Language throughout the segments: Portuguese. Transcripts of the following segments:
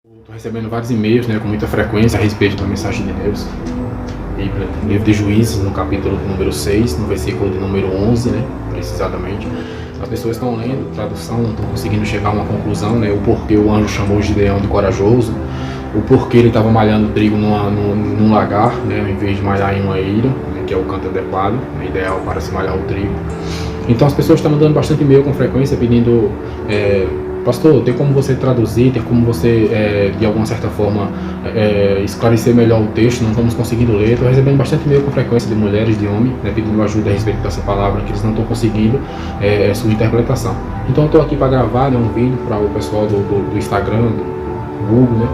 Estou recebendo vários e-mails, com muita frequência a respeito da mensagem de Deus. Bíblia, no livro de Juízes, no capítulo de número 6, no versículo de número 11, precisamente. As pessoas estão lendo tradução, não estão conseguindo chegar a uma conclusão, o porquê o anjo chamou Gideão de corajoso, o porquê ele estava malhando trigo num lagar, ao invés de malhar em uma eira, que é o canto adequado, ideal para se malhar o trigo. Então as pessoas estão mandando bastante e-mail com frequência pedindo, pastor, tem como você traduzir, tem como você, de alguma certa forma, esclarecer melhor o texto, não estamos conseguindo ler. Estou recebendo bastante e-mail com frequência de mulheres, de homens, pedindo ajuda a respeito dessa palavra, que eles não estão conseguindo sua interpretação. Então eu estou aqui para gravar um vídeo para o pessoal do Instagram, do Google,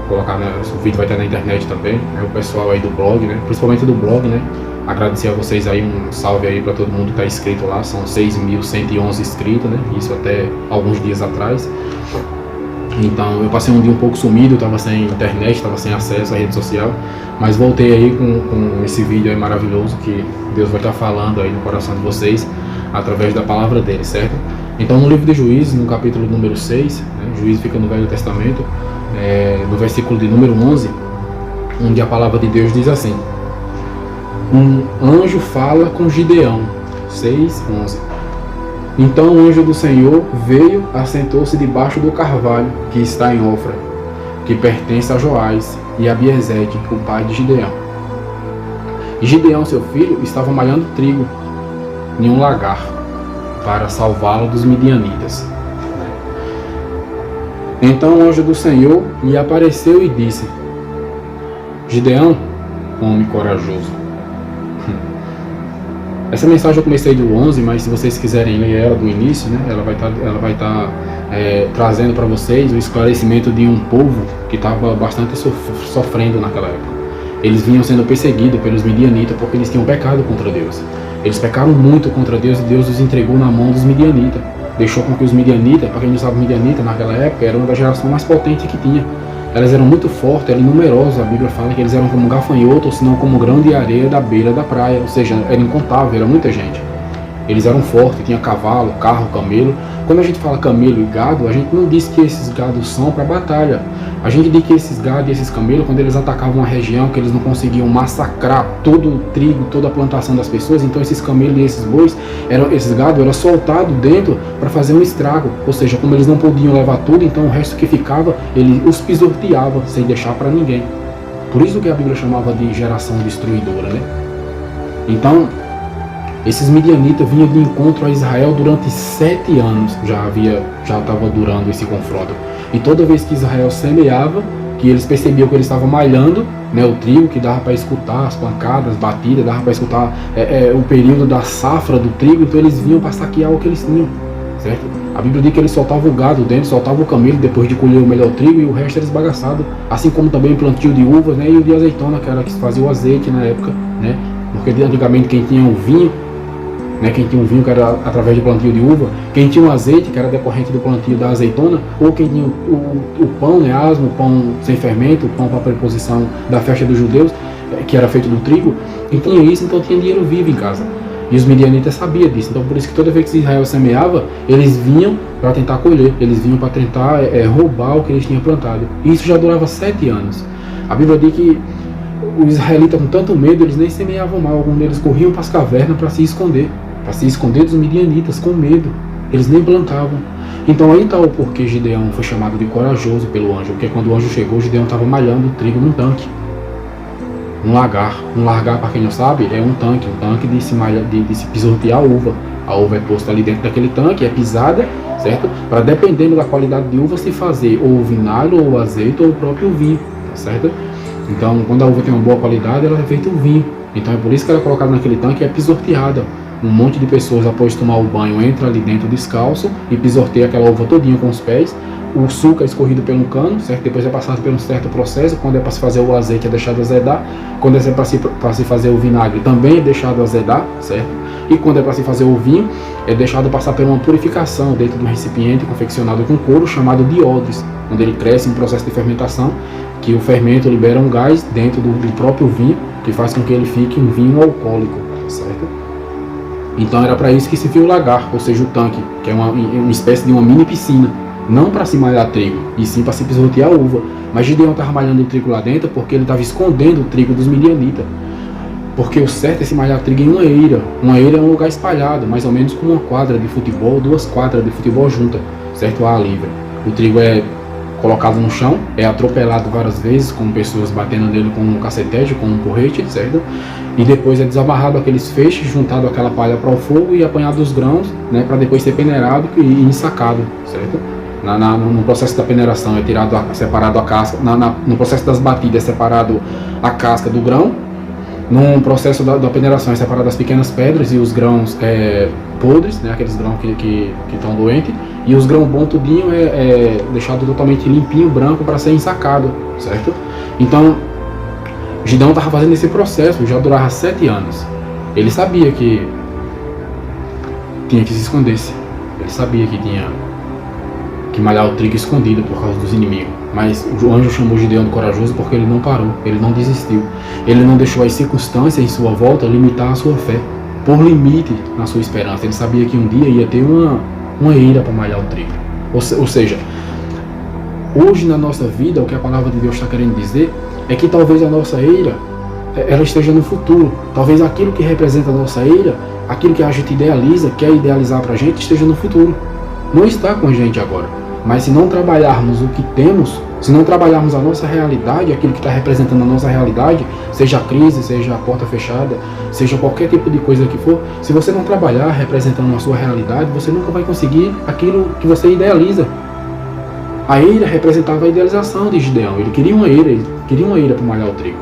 colocar, o vídeo vai estar na internet também, o pessoal aí do blog, principalmente do blog, agradecer a vocês aí, um salve aí para todo mundo que está inscrito lá, são 6.111 inscritos, isso até alguns dias atrás. Então eu passei um dia um pouco sumido, estava sem internet, estava sem acesso à rede social, mas voltei aí com esse vídeo aí maravilhoso que Deus vai estar falando aí no coração de vocês, através da palavra dele, certo? Então no livro de Juízes, no capítulo número 6, Juízes fica no Velho Testamento, no versículo de número 11, onde a palavra de Deus diz assim: um anjo fala com Gideão, 6:11. Então o anjo do Senhor veio, assentou-se debaixo do carvalho que está em Ofra, que pertence a Joás e a Abiezede, o pai de Gideão. E Gideão, seu filho, estava malhando trigo em um lagar para salvá-lo dos midianitas. Então o anjo do Senhor lhe apareceu e disse: Gideão, homem corajoso. Essa mensagem eu comecei do 11, mas se vocês quiserem ler ela do início, ela vai estar trazendo para vocês o esclarecimento de um povo que estava bastante sofrendo naquela época. Eles vinham sendo perseguidos pelos midianitas porque eles tinham pecado contra Deus. Eles pecaram muito contra Deus e Deus os entregou na mão dos midianitas. Deixou com que os midianitas, para quem não sabe, midianita naquela época era uma das gerações mais potentes que tinha. Elas eram muito fortes, eram numerosas. A Bíblia fala que eles eram como gafanhoto, ou senão como grão de areia da beira da praia. Ou seja, era incontável, era muita gente. Eles eram fortes, tinha cavalo, carro, camelo. Quando a gente fala camelo e gado, a gente não diz que esses gados são para batalha. A gente diz que esses gados e esses camelos, quando eles atacavam uma região que eles não conseguiam massacrar todo o trigo, toda a plantação das pessoas, então esses camelos e esses bois, esses gados eram soltados dentro para fazer um estrago. Ou seja, como eles não podiam levar tudo, então o resto que ficava, ele os pisoteava sem deixar para ninguém. Por isso que a Bíblia chamava de geração destruidora, Então, esses midianitas vinham de encontro a Israel durante 7 anos, já estava durando esse confronto. E toda vez que Israel semeava, que eles percebiam que eles estavam malhando, o trigo, que dava para escutar as pancadas, batidas, dava para escutar o período da safra do trigo, então eles vinham para saquear o que eles tinham, certo? A Bíblia diz que eles soltavam o gado dentro, soltavam o camelo depois de colher o melhor trigo e o resto era esbagaçado, assim como também o plantio de uvas, e o de azeitona, que era que se fazia o azeite na época, porque antigamente quem tinha o vinho, quem tinha um vinho que era através do plantio de uva, quem tinha um azeite que era decorrente do plantio da azeitona, ou quem tinha o pão, asmo, o pão sem fermento, o pão para a preposição da festa dos judeus, que era feito do trigo, quem tinha isso, então tinha dinheiro vivo em casa. E os midianitas sabiam disso, então por isso que toda vez que Israel semeava, eles vinham para tentar colher, eles vinham para tentar roubar o que eles tinham plantado. E isso já durava 7 anos. A Bíblia diz que os israelitas, com tanto medo, eles nem semeavam mal, alguns deles corriam para as cavernas para se esconder dos midianitas, com medo. Eles nem plantavam. Então aí está o porquê Gideão foi chamado de corajoso pelo anjo, porque quando o anjo chegou, Gideão estava malhando o trigo num tanque, um lagar. Um lagar, para quem não sabe, é um tanque de se pisotear a uva. A uva é posta ali dentro daquele tanque, é pisada, certo? Para, dependendo da qualidade de uva, se fazer ou o vinagre, ou o azeite, ou o próprio vinho, tá certo? Então, quando a uva tem uma boa qualidade, ela é feita o vinho. Então é por isso que ela é colocada naquele tanque e é pisoteada. Um monte de pessoas, após tomar o banho, entra ali dentro descalço e pisoteia aquela uva todinha com os pés. O suco é escorrido pelo cano, certo? Depois é passado por um certo processo. Quando é para se fazer o azeite, é deixado azedar. Quando é para se fazer o vinagre, também é deixado azedar, certo? E quando é para se fazer o vinho, é deixado passar por uma purificação dentro de um recipiente confeccionado com couro, chamado de odres, onde ele cresce em processo de fermentação, que o fermento libera um gás dentro do próprio vinho, que faz com que ele fique um vinho alcoólico, certo? Então era para isso que se viu o lagar, ou seja, o tanque, que é uma espécie de uma mini piscina. não para se malhar trigo, e sim para se pisotear a uva. Mas Gideão estava malhando o trigo lá dentro porque ele estava escondendo o trigo dos midianitas. Porque o certo é se malhar trigo em uma eira. Uma eira é um lugar espalhado, mais ou menos como uma quadra de futebol, 2 quadras de futebol juntas, certo? A livre. O trigo é colocado no chão, é atropelado várias vezes, com pessoas batendo nele com um cacetete, com um porrete, certo? E depois é desamarrado aqueles feixes, juntado aquela palha para o fogo e apanhado os grãos, né? Para depois ser peneirado e ensacado, certo? No processo da peneiração é separado a casca, no processo das batidas é separado a casca do grão, no processo da peneiração é separado as pequenas pedras e os grãos podres, né, aqueles grãos que estão doentes, e os grãos bons tudinho é deixado totalmente limpinho, branco, para ser ensacado, certo? Então, Gideão estava fazendo esse processo, já durava 7 anos. Ele sabia que tinha que se esconder-se, ele sabia que tinha que malhar o trigo escondido por causa dos inimigos. Mas o anjo chamou Gideão de corajoso porque ele não parou, ele não desistiu. Ele não deixou as circunstâncias em sua volta limitar a sua fé, por limite na sua esperança. Ele sabia que um dia ia ter uma eira para malhar o trigo. Ou seja, hoje na nossa vida, o que a palavra de Deus está querendo dizer é que talvez a nossa eira ela esteja no futuro. Talvez aquilo que representa a nossa eira, aquilo que a gente idealiza, quer idealizar para a gente, esteja no futuro. Não está com a gente agora. Mas se não trabalharmos o que temos, se não trabalharmos a nossa realidade, aquilo que está representando a nossa realidade, seja a crise, seja a porta fechada, seja qualquer tipo de coisa que for, se você não trabalhar representando a sua realidade, você nunca vai conseguir aquilo que você idealiza. A eira representava a idealização de Gideão. Ele queria uma eira para malhar o trigo.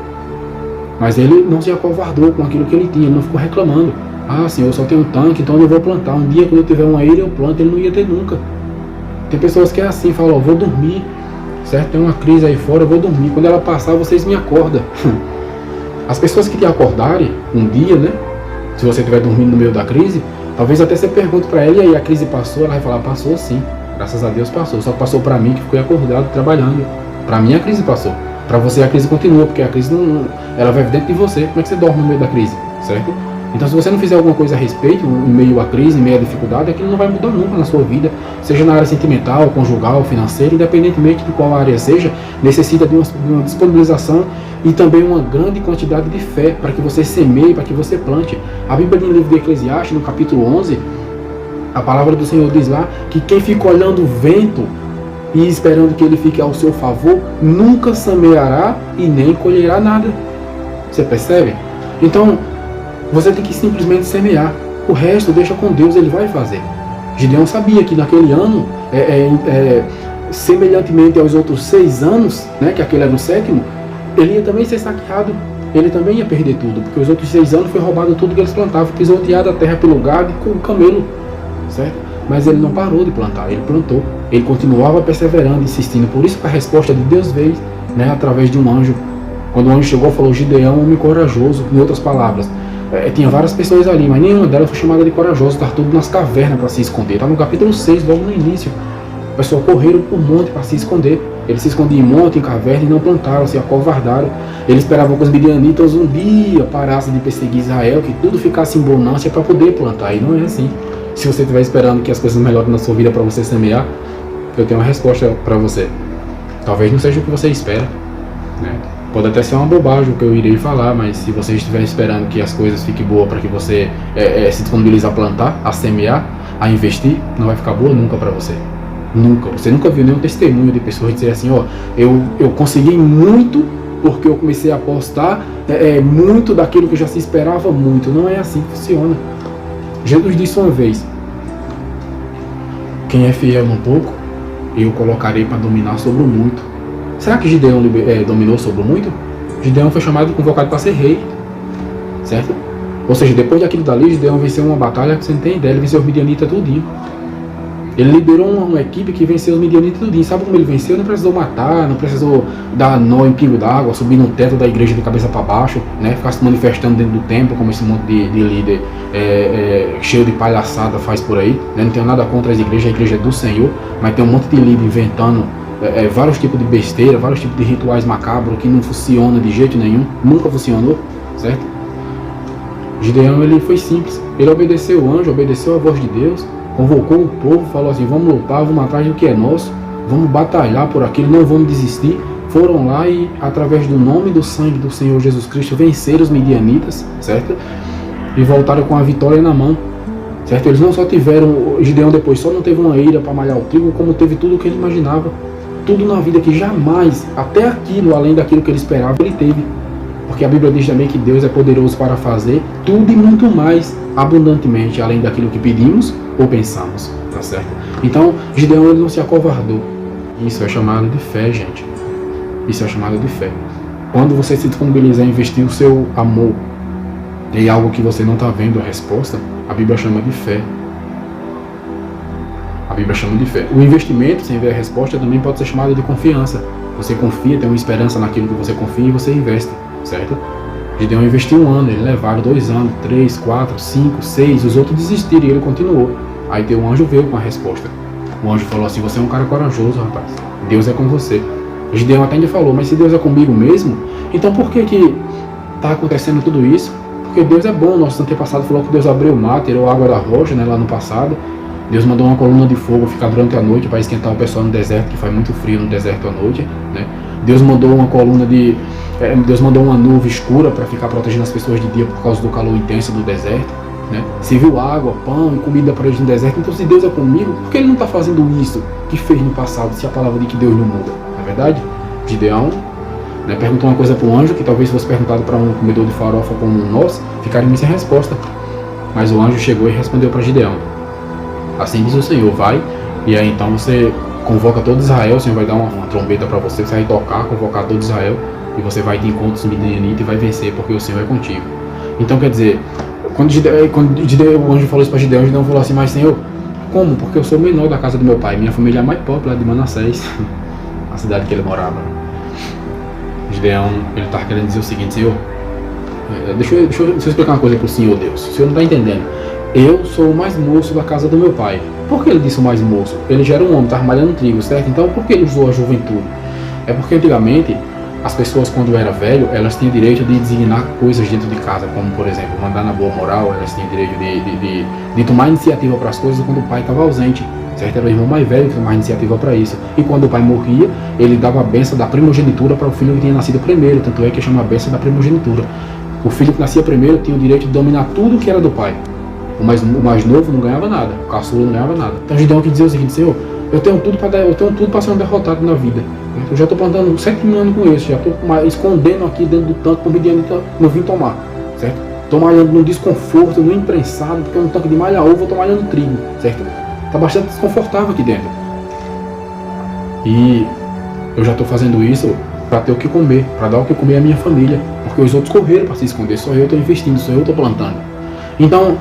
Mas ele não se acovardou com aquilo que ele tinha, ele não ficou reclamando. Ah, Senhor, eu só tenho um tanque, então eu vou plantar. Um dia, quando eu tiver uma eira, eu planto. Ele não ia ter nunca. Tem pessoas que é assim, falam, ó, vou dormir, certo? Tem uma crise aí fora, eu vou dormir. Quando ela passar, vocês me acordam. As pessoas que te acordarem um dia, né? Se você estiver dormindo no meio da crise, talvez até você pergunte para ela, e aí, a crise passou? Ela vai falar, passou sim. Graças a Deus passou. Só passou para mim, que fiquei acordado, trabalhando. Para mim a crise passou. Para você a crise continua, porque a crise não, ela vai dentro de você. Como é que você dorme no meio da crise, certo? Então, se você não fizer alguma coisa a respeito, em meio à crise, em meio à dificuldade, aquilo não vai mudar nunca na sua vida, seja na área sentimental, conjugal, financeira, independentemente de qual área seja, necessita de uma disponibilização e também uma grande quantidade de fé para que você semeie, para que você plante. A Bíblia no livro de Eclesiastes, no capítulo 11, a palavra do Senhor diz lá que quem fica olhando o vento e esperando que ele fique ao seu favor, nunca semeará e nem colherá nada. Você percebe? Então, você tem que simplesmente semear. O resto deixa com Deus, ele vai fazer. Gideão sabia que naquele ano, semelhantemente aos outros 6 anos, né, que aquele era o 7º, ele ia também ser saqueado. Ele também ia perder tudo, porque os outros 6 anos foi roubado tudo que eles plantavam, pisoteado a terra pelo gado e com o camelo, certo? Mas ele não parou de plantar, ele plantou. Ele continuava perseverando, insistindo. Por isso que a resposta de Deus veio, né, através de um anjo. Quando o anjo chegou, falou, Gideão, homem corajoso. Em outras palavras, tinha várias pessoas ali, mas nenhuma delas foi chamada de corajoso. Estava tudo nas cavernas para se esconder. Estava no capítulo 6, logo no início. O pessoal correram por monte para se esconder. Eles se escondiam em monte, em caverna, e não plantaram, se acovardaram. Eles esperavam que os midianitas um dia parassem de perseguir Israel, que tudo ficasse em bonança para poder plantar. E não é assim. Se você estiver esperando que as coisas melhorem na sua vida para você semear, eu tenho uma resposta para você. Talvez não seja o que você espera, né? Pode até ser uma bobagem o que eu irei falar, mas se você estiver esperando que as coisas fiquem boas para que você se disponibilize a plantar, a semear, a investir, não vai ficar boa nunca para você. Nunca. Você nunca viu nenhum testemunho de pessoas dizer assim, ó, eu consegui muito porque eu comecei a apostar muito daquilo que já se esperava muito. Não é assim que funciona. Jesus disse uma vez, quem é fiel no pouco, eu colocarei para dominar sobre o muito. Será que Gideão dominou sobre o muito? Gideão foi chamado e convocado para ser rei, certo? Ou seja, depois daquilo dali, Gideão venceu uma batalha que você não tem ideia, ele venceu os midianitas tudinho. Ele liderou uma equipe que venceu os midianitas tudinho. Sabe como ele venceu? Não precisou matar, não precisou dar nó em pingo d'água, subir no teto da igreja de cabeça para baixo, né? Ficar se manifestando dentro do templo, como esse monte de líder cheio de palhaçada faz por aí, né? Não tenho nada contra as igrejas, a igreja é do Senhor, mas tem um monte de líder inventando vários tipos de besteira, vários tipos de rituais macabros que não funcionam de jeito nenhum, nunca funcionou, certo? Gideão, ele foi simples, ele obedeceu o anjo, obedeceu a voz de Deus, convocou o povo, falou assim, vamos lutar, vamos atrás do que é nosso, vamos batalhar por aquilo, não vamos desistir. Foram lá e, através do nome e do sangue do Senhor Jesus Cristo, venceram os midianitas, certo? E voltaram com a vitória na mão, certo? Eles não só tiveram, Gideão depois só não teve uma eira para malhar o trigo, como teve tudo o que ele imaginava. Tudo na vida que jamais, até aquilo, além daquilo que ele esperava, ele teve. Porque a Bíblia diz também que Deus é poderoso para fazer tudo e muito mais, abundantemente, além daquilo que pedimos ou pensamos, tá certo? Então, Gideão ele não se acovardou. Isso é chamado de fé, gente. Isso é chamado de fé. Quando você se disponibiliza a investir o seu amor em algo que você não está vendo a resposta, a Bíblia chama de fé. A Bíblia chama de fé. O investimento, sem ver a resposta, também pode ser chamado de confiança. Você confia, tem uma esperança naquilo que você confia e você investe, certo? Gideão investiu 1 ano, ele levaram 2 anos, 3, 4, 5, 6, os outros desistiram e ele continuou. Aí um anjo veio com a resposta. O anjo falou assim, você é um cara corajoso, rapaz. Deus é com você. Gideão até ainda falou, mas se Deus é comigo mesmo, então por que está acontecendo tudo isso? Porque Deus é bom. Nosso antepassado falou que Deus abriu o mar, tirou a água da rocha, né, lá no passado. Deus mandou uma coluna de fogo ficar durante a noite para esquentar o pessoal no deserto, que faz muito frio no deserto à noite, né? Deus mandou uma coluna Deus mandou uma nuvem escura para ficar protegendo as pessoas de dia por causa do calor intenso do deserto, né? Se viu água, pão e comida para eles no deserto. Então, se Deus é comigo, por que ele não está fazendo isso que fez no passado, se a palavra de que Deus não muda? Não é verdade? Gideão, né, perguntou uma coisa para o anjo que talvez fosse perguntado para um comedor de farofa como nós, ficaria sem resposta. Mas o anjo chegou e respondeu para Gideão. Assim diz o Senhor, vai, e aí então você convoca todo Israel, o Senhor vai dar uma trombeta para você, você vai tocar, convocar todo Israel, e você vai de encontro os midianitas e vai vencer, porque o Senhor é contigo. Então quer dizer, quando o anjo falou isso para Gideão, Gideão falou assim, mas Senhor, como? Porque eu sou o menor da casa do meu pai, minha família é mais pobre lá de Manassés, a cidade que ele morava. Gideão, ele estava querendo dizer o seguinte, Senhor, deixa eu explicar uma coisa para o Senhor Deus, o Senhor não está entendendo. Eu sou o mais moço da casa do meu pai. Por que ele disse o mais moço? Ele já era um homem, estava malhando trigo, certo? Então por que ele usou a juventude? É porque antigamente as pessoas, quando era velho, elas tinham direito de designar coisas dentro de casa, como por exemplo, mandar na boa moral, elas tinham direito de tomar iniciativa para as coisas quando o pai estava ausente, certo? Era o irmão mais velho que tomava iniciativa para isso. E quando o pai morria, ele dava a bênção da primogenitura para o filho que tinha nascido primeiro, tanto é que chama a bênção da primogenitura. O filho que nascia primeiro tinha o direito de dominar tudo que era do pai. O mais novo não ganhava nada, o caçula não ganhava nada. Então Gideão quis dizer o seguinte, Senhor, eu tenho tudo para ser um derrotado na vida. Eu já estou plantando 7 anos com isso, já estou escondendo aqui dentro do tanque para o midianita não vir tomar, certo? Estou malhando no desconforto, no imprensado, porque no tanque de malha ovo eu estou malhando trigo, certo? Está bastante desconfortável aqui dentro. E eu já estou fazendo isso para ter o que comer, para dar o que comer à minha família, porque os outros correram para se esconder, só eu estou investindo, só eu estou plantando. Então,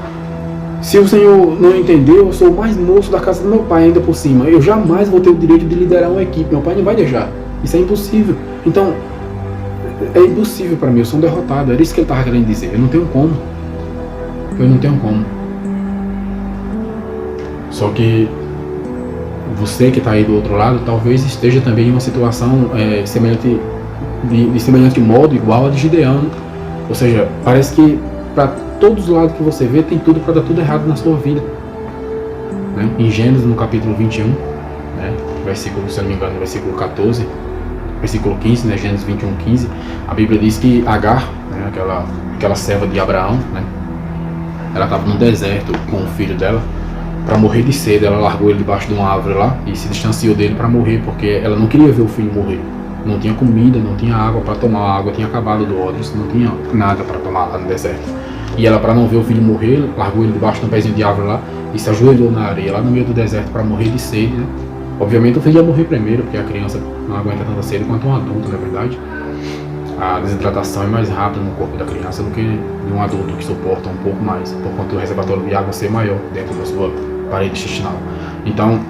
se o Senhor não entendeu, eu sou o mais moço da casa do meu pai ainda por cima. Eu jamais vou ter o direito de liderar uma equipe. Meu pai não vai deixar. Isso é impossível. Então, é impossível para mim. Eu sou um derrotado. Era isso que ele estava querendo dizer. Eu não tenho como. Eu não tenho como. Só que você que está aí do outro lado, talvez esteja também em uma situação semelhante, de semelhante modo, igual a de Gideão. Ou seja, parece que para todos os lados que você vê, tem tudo para dar tudo errado na sua vida, né? Em Gênesis, no capítulo 21, né? Versículo, se eu não me engano, versículo 14, versículo 15, né? Gênesis 21, 15, a Bíblia diz que Agar, né? aquela serva de Abraão, né? Ela estava no deserto com o filho dela, para morrer de sede. Ela largou ele debaixo de uma árvore lá e se distanciou dele para morrer, porque ela não queria ver o filho morrer. Não tinha comida, não tinha água para tomar, a água tinha acabado do odre, não tinha nada para tomar lá no deserto. E ela, para não ver o filho morrer, largou ele debaixo de um pezinho de árvore lá e se ajoelhou na areia, lá no meio do deserto, para morrer de sede, né? Obviamente o filho ia morrer primeiro, porque a criança não aguenta tanta sede quanto um adulto, na verdade. A desidratação é mais rápida no corpo da criança do que de um adulto, que suporta um pouco mais, por conta do reservatório de água ser maior dentro da sua parede intestinal. Então,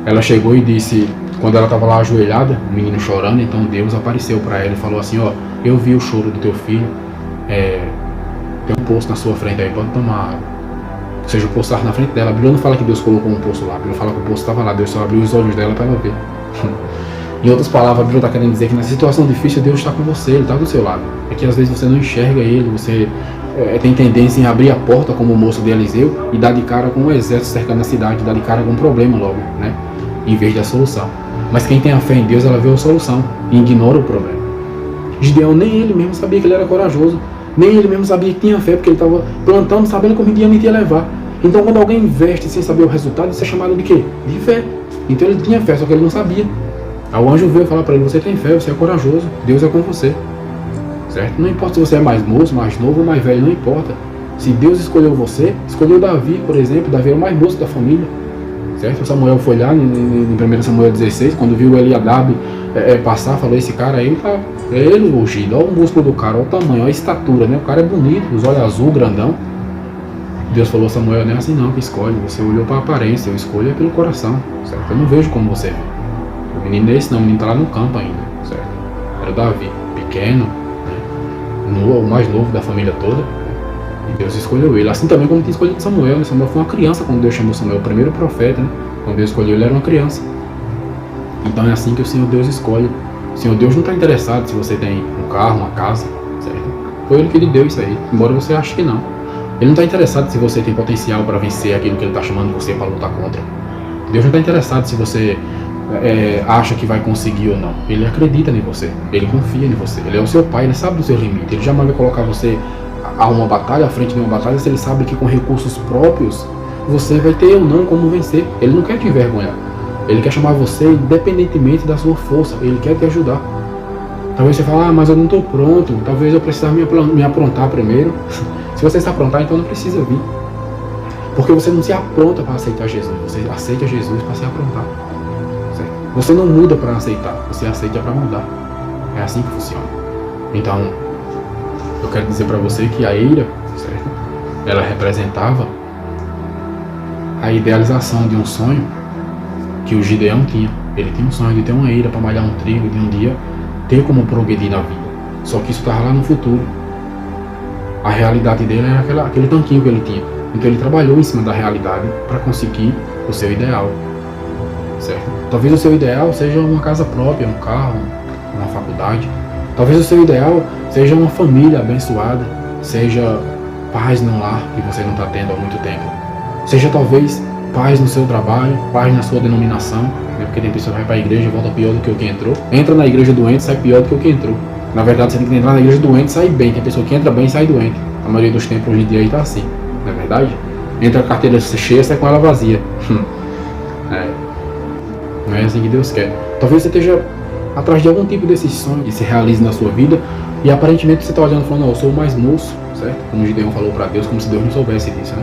ela chegou e disse, quando ela estava lá ajoelhada, o menino chorando, então Deus apareceu para ela e falou assim, ó, eu vi o choro do teu filho, tem um poço na sua frente aí, pode tomar água. Ou seja, o poço estava na frente dela. A Bíblia não fala que Deus colocou um poço lá, a Bíblia fala que o poço estava lá, Deus só abriu os olhos dela para ela ver. Em outras palavras, a Bíblia está querendo dizer que nessa situação difícil Deus está com você, Ele está do seu lado. É que às vezes você não enxerga Ele, você tem tendência em abrir a porta como o moço de Eliseu e dar de cara com o exército cercando a cidade, dar de cara com um problema logo, né? Em vez da solução. Mas quem tem a fé em Deus, ela vê a solução e ignora o problema. Gideão, nem ele mesmo sabia que ele era corajoso, nem ele mesmo sabia que tinha fé, porque ele estava plantando sabendo que o Midianita ia levar. Então quando alguém investe sem saber o resultado, isso é chamado de quê? De fé. Então ele tinha fé, só que ele não sabia. Aí o anjo veio falar para ele, você tem fé, você é corajoso, Deus é com você. Certo? Não importa se você é mais moço, mais novo ou mais velho, não importa. Se Deus escolheu você, escolheu Davi, por exemplo, Davi é o mais moço da família. Certo? Samuel foi lá em 1 Samuel 16, quando viu Eliadab passar, falou, esse cara aí, é ele o ungido, olha o músculo do cara, olha o tamanho, olha a estatura, né? O cara é bonito, os olhos azul, grandão. Deus falou, Samuel, não é assim não que escolhe, você olhou para a aparência, eu escolho é pelo coração, certo? Eu não vejo como você vê. O menino é esse não, o menino está lá no campo ainda, certo? Era Davi, pequeno, o mais novo da família toda, e Deus escolheu ele, assim também como tinha escolhido Samuel, né? Samuel foi uma criança quando Deus chamou Samuel, o primeiro profeta, né? Quando Deus escolheu ele era uma criança. Então é assim que o Senhor Deus escolhe. O Senhor Deus não está interessado se você tem um carro, uma casa, certo? Foi Ele que lhe deu isso aí, embora você ache que não. Ele não está interessado se você tem potencial para vencer aquilo que Ele está chamando você para lutar contra. Deus não está interessado se você acha que vai conseguir ou não. Ele acredita em você, Ele confia em você, Ele é o seu pai, Ele sabe do seu limite, Ele jamais vai colocar você a uma batalha, à frente de uma batalha, se Ele sabe que com recursos próprios você vai ter ou não como vencer. Ele não quer te envergonhar, Ele quer chamar você independentemente da sua força, Ele quer te ajudar. Talvez você fale, mas eu não estou pronto, talvez eu precisar me aprontar primeiro. Se você está aprontar, então não precisa vir, porque você não se apronta para aceitar Jesus, você aceita Jesus para se aprontar. Você não muda para aceitar, você aceita para mudar. É assim que funciona. Então, eu quero dizer para você que a eira, certo? Ela representava a idealização de um sonho que o Gideão tinha. Ele tinha um sonho de ter uma eira para malhar um trigo, de um dia ter como progredir na vida. Só que isso estava lá no futuro. A realidade dele era aquele tanquinho que ele tinha. Então ele trabalhou em cima da realidade para conseguir o seu ideal. Certo? Talvez o seu ideal seja uma casa própria, um carro, uma faculdade. Talvez o seu ideal seja uma família abençoada, seja paz no lar que você não está tendo há muito tempo. Seja talvez paz no seu trabalho, paz na sua denominação, né? Porque tem pessoa que vai para a igreja e volta pior do que o que entrou. Entra na igreja doente e sai pior do que o que entrou. Na verdade, você tem que entrar na igreja doente e sair bem. Tem pessoa que entra bem e sai doente. A maioria dos tempos hoje em dia aí está assim, não é verdade? Entra a carteira cheia e sai com ela vazia. Não é assim que Deus quer. Talvez você esteja atrás de algum tipo desses sonhos que se realize na sua vida e aparentemente você está olhando e falando, não, eu sou o mais moço, certo? Como o Gideão falou para Deus, como se Deus não soubesse disso, né?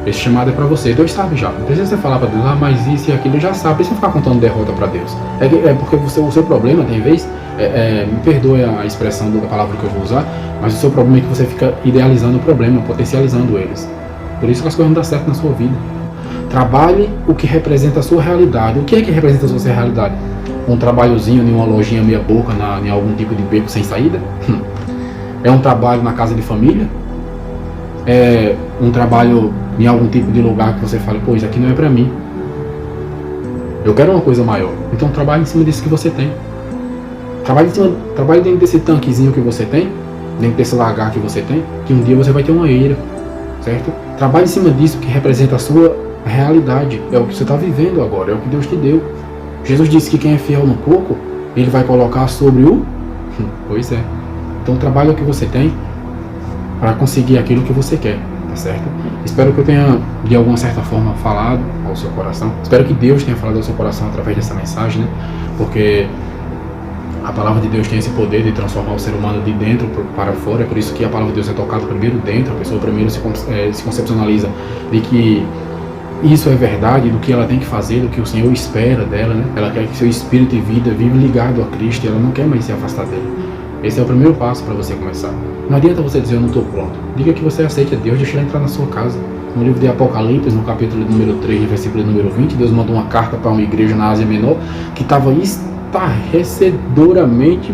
Esse chamado é para você. Deus sabe já. Não precisa você falar para Deus, mas isso e aquilo, Ele já sabe. Não precisa ficar contando derrota para Deus. É porque o seu problema, tem vez, me perdoe a expressão da palavra que eu vou usar, mas o seu problema é que você fica idealizando o problema, potencializando eles. Por isso que as coisas não dão certo na sua vida. Trabalhe o que representa a sua realidade. O que é que representa a sua realidade? Um trabalhozinho em uma lojinha meia boca, em algum tipo de beco sem saída? É um trabalho na casa de família? É um trabalho em algum tipo de lugar que você fala, pô, isso aqui não é pra mim. Eu quero uma coisa maior. Então trabalhe em cima disso que você tem. Trabalhe dentro desse tanquezinho que você tem, dentro desse lagar que você tem, que um dia você vai ter uma eira, certo? Trabalhe em cima disso que representa a sua realidade, é o que você está vivendo agora, é o que Deus te deu. Jesus disse que quem é fiel no pouco, Ele vai colocar sobre o... Pois é. Então trabalhe o que você tem para conseguir aquilo que você quer, tá certo? Espero que eu tenha, de alguma certa forma, falado ao seu coração. Espero que Deus tenha falado ao seu coração através dessa mensagem, né? Porque a palavra de Deus tem esse poder de transformar o ser humano de dentro para fora. É por isso que a palavra de Deus é tocada primeiro dentro. A pessoa primeiro se concepcionaliza de que isso é verdade, do que ela tem que fazer, do que o Senhor espera dela, né? Ela quer que seu espírito e vida vive ligado a Cristo e ela não quer mais se afastar dele. Esse é o primeiro passo para você começar. Não adianta você dizer, eu não estou pronto. Diga que você aceita Deus, deixa Ele entrar na sua casa. No livro de Apocalipse, no capítulo número 3, versículo número 20, Deus mandou uma carta para uma igreja na Ásia Menor que estava estarrecedoramente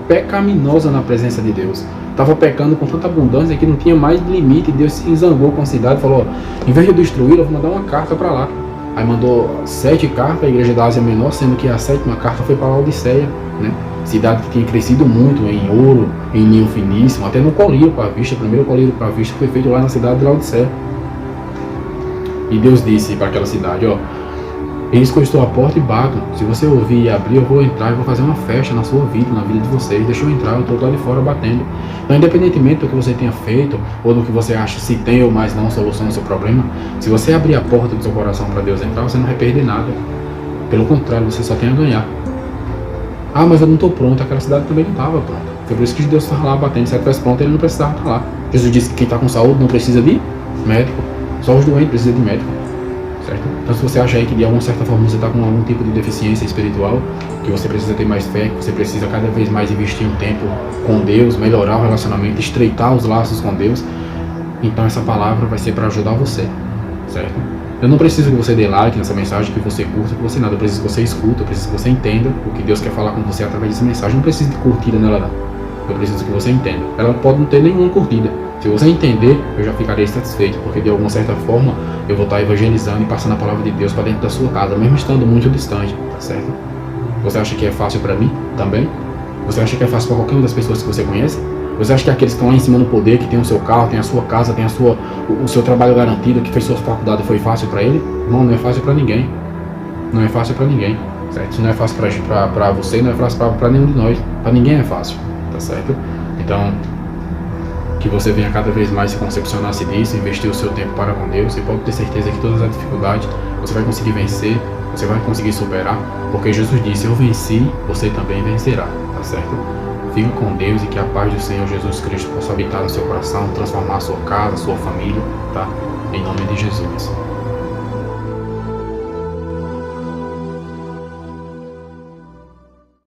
pecaminosa na presença de Deus. Estava pecando com tanta abundância que não tinha mais limite. Deus se zangou com a cidade e falou, ó, em vez de eu destruí-la, eu vou mandar uma carta para lá. Aí mandou 7 cartas à igreja da Ásia Menor, sendo que a 7ª carta foi para Laodiceia, né? Cidade que tinha crescido muito em ouro, em linho finíssimo, até no colírio para vista. O primeiro colírio para vista foi feito lá na cidade de Laodiceia. E Deus disse para aquela cidade, ó: eis que eu estou à porta e bato. Se você ouvir e abrir, eu vou entrar e vou fazer uma festa na sua vida, na vida de vocês. Deixa eu entrar, eu estou lá de fora batendo. Então, independentemente do que você tenha feito, ou do que você acha se tem ou mais não solução ao seu problema, se você abrir a porta do seu coração para Deus entrar, você não vai perder nada. Pelo contrário, você só tem a ganhar. Ah, mas eu não estou pronto. Aquela cidade também não estava pronta. Foi por isso que Deus estava lá batendo. Se ela estivesse pronto, ele não precisava estar lá. Jesus disse que quem está com saúde não precisa de médico. Só os doentes precisam de médico. Certo? Então, se você acha aí que de alguma certa forma você está com algum tipo de deficiência espiritual, que você precisa ter mais fé, que você precisa cada vez mais investir um tempo com Deus, melhorar o relacionamento, estreitar os laços com Deus, então essa palavra vai ser para ajudar você, certo? Eu não preciso que você dê like nessa mensagem, que você curta, que você nada. Eu preciso que você escuta, eu preciso que você entenda o que Deus quer falar com você através dessa mensagem. Eu não preciso de curtida nela não. Eu preciso que você entenda. Ela pode não ter nenhuma curtida. Se você entender, eu já ficarei satisfeito, porque de alguma certa forma eu vou estar evangelizando e passando a palavra de Deus para dentro da sua casa, mesmo estando muito distante, tá certo? Você acha que é fácil para mim? Também? Você acha que é fácil para qualquer uma das pessoas que você conhece? Você acha que aqueles que estão lá em cima no poder, que tem o seu carro, tem a sua casa, tem o seu trabalho garantido, que fez sua faculdade, foi fácil para ele? Não, não é fácil para ninguém. Não é fácil para ninguém, certo? Se não é fácil para você, não é fácil para nenhum de nós. Para ninguém é fácil, tá certo? Então, que você venha cada vez mais se concepcionar-se disso, investir o seu tempo para com Deus, e pode ter certeza que todas as dificuldades você vai conseguir vencer, você vai conseguir superar, porque Jesus disse: eu venci, você também vencerá, tá certo? Fica com Deus e que a paz do Senhor Jesus Cristo possa habitar no seu coração, transformar a sua casa, a sua família, tá? Em nome de Jesus.